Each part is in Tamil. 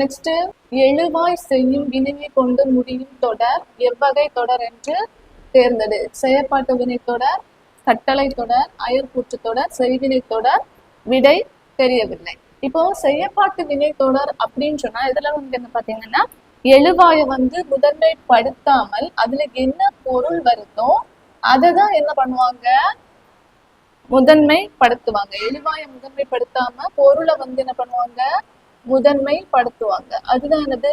நெக்ஸ்ட் எழுவாய் செய்யும் வினையை கொண்டு முடியும் தொடர் எவ்வகை தொடர் என்று தேர்ந்தெடு. செயற்பாட்டு வினை தொடர், கட்டளை தொடர், அயற்பூற்று தொடர், செய்வினை தொடர். விடை தெரியவில்லை. இப்போ செயற்பாட்டு வினை தொடர் அப்படின்னு சொன்னா இதுல வந்து என்ன பாத்தீங்கன்னா எழுவாய வந்து முதன்மைப்படுத்தாமல் அதுல என்ன பொருள் வருதோ அதை தான் என்ன பண்ணுவாங்க, முதன்மைப்படுத்துவாங்க. எழுவாய முதன்மைப்படுத்தாம பொருளை வந்து என்ன பண்ணுவாங்க, முதன்மைப்படுத்துவாங்க. அதுதான் என்னது,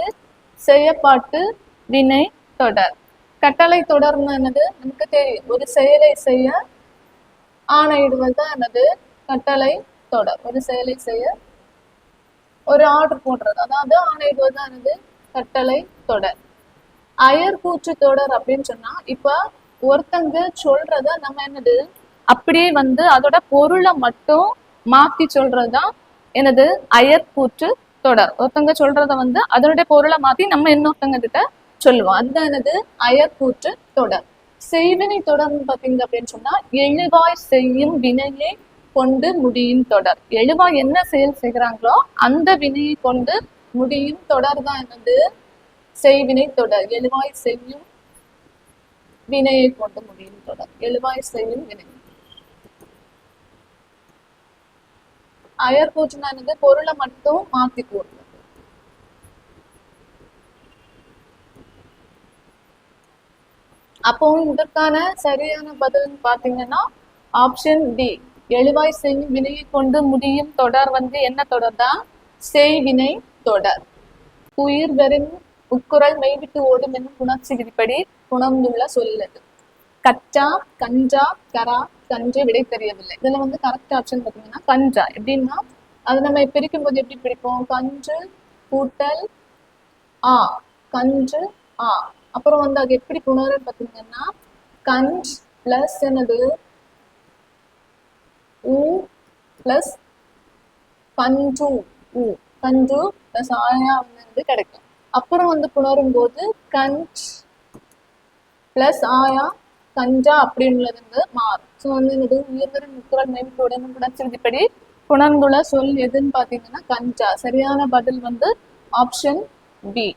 செயற்பாட்டு வினை தொடர். கட்டளை தொடர்னு என்னது நமக்கு தெரியும், ஒரு செயலை செய்ய ஆணையிடுவது தான் என்னது கட்டளை தொடர். ஒரு செயலை செய்ய ஒரு ஆர்டர் போடுறது, அதாவது ஆணையிடுவது தான் என்னது கட்டளை தொடர். அயற்பூற்று தொடர் அப்படின்னு சொன்னா இப்ப ஒருத்தங்க சொல்றத நம்ம என்னது அப்படியே வந்து அதோட பொருளை மட்டும் மாத்தி சொல்றதுதான் என்னது அயற்பூற்று தொடர். ஒருத்தங்க சொல்றத வந்து அதனுடைய பொருளை மாத்தி நம்ம இன்னொருத்தங்க கிட்ட சொல்லுவோம், அதுதான் என்னது அயற்பூற்று தொடர். செய்வினை தொடர்னு பாத்தீங்க அப்படின்னு சொன்னா எழுவாய் செய்யும் வினையை கொண்டு முடியும் தொடர். எழுவாய் என்ன செயல் செய்கிறாங்களோ அந்த வினையை கொண்டு முடியும் தொடர் தான் என்னது செய்வினை தொடர். எழுவாய் செய்யும் வினையை கொண்டு முடியும் தொடர், எழுவாய் செய்யும் வினை. அயற்பூற்றுனா என்னது பொருளை மட்டும் மாத்தி கூறுறது. அப்போ இதற்கான சரியான பதில் பாத்தீங்கன்னா ஆப்ஷன் டி, எழுவாய் செய்யும் வினையை கொண்டு முடியும் தொடர் வந்து என்ன தொடர் தான், செய்வினை தொடர். உயிர் வெறும் உட்குரல் மெய்விட்டு ஓடும் என்னும் புணர்ச்சி விதிப்படி புணர்ந்துள்ள சொல்லது. கச்சா, கஞ்சா, கரா, கன்று. விடை தெரியவில்லை. இதுல வந்து கரெக்ட் ஆப்ஷன் பாத்தீங்கன்னா கஞ்சா. எப்படின்னா அது நம்ம பிரிக்கும் போது எப்படி பிரிப்போம், கன்று கூட்டல் ஆ, கன்று ஆ. அப்புறம் வந்து அது எப்படி புணருன்னு பாத்தீங்கன்னா கஞ்ச் பிளஸ் என்னது ஊ பிளஸ் கஞ்சு, ஊ கஞ்சு பிளஸ் ஆயா வந்து கிடைக்கும். அப்புறம் வந்து புணரும் போது கஞ்ச் பிளஸ் ஆயா கஞ்சா அப்படின்றது மாறும். ஸோ வந்து என்னது உயர்வரும் முக்குரல் மெய்விட்டுடன் புணர்ச்சி விதிப்படி புணர்ந்துள்ள சொல் எதுன்னு பாத்தீங்கன்னா கஞ்சா. சரியான பதில் வந்து ஆப்ஷன் பி.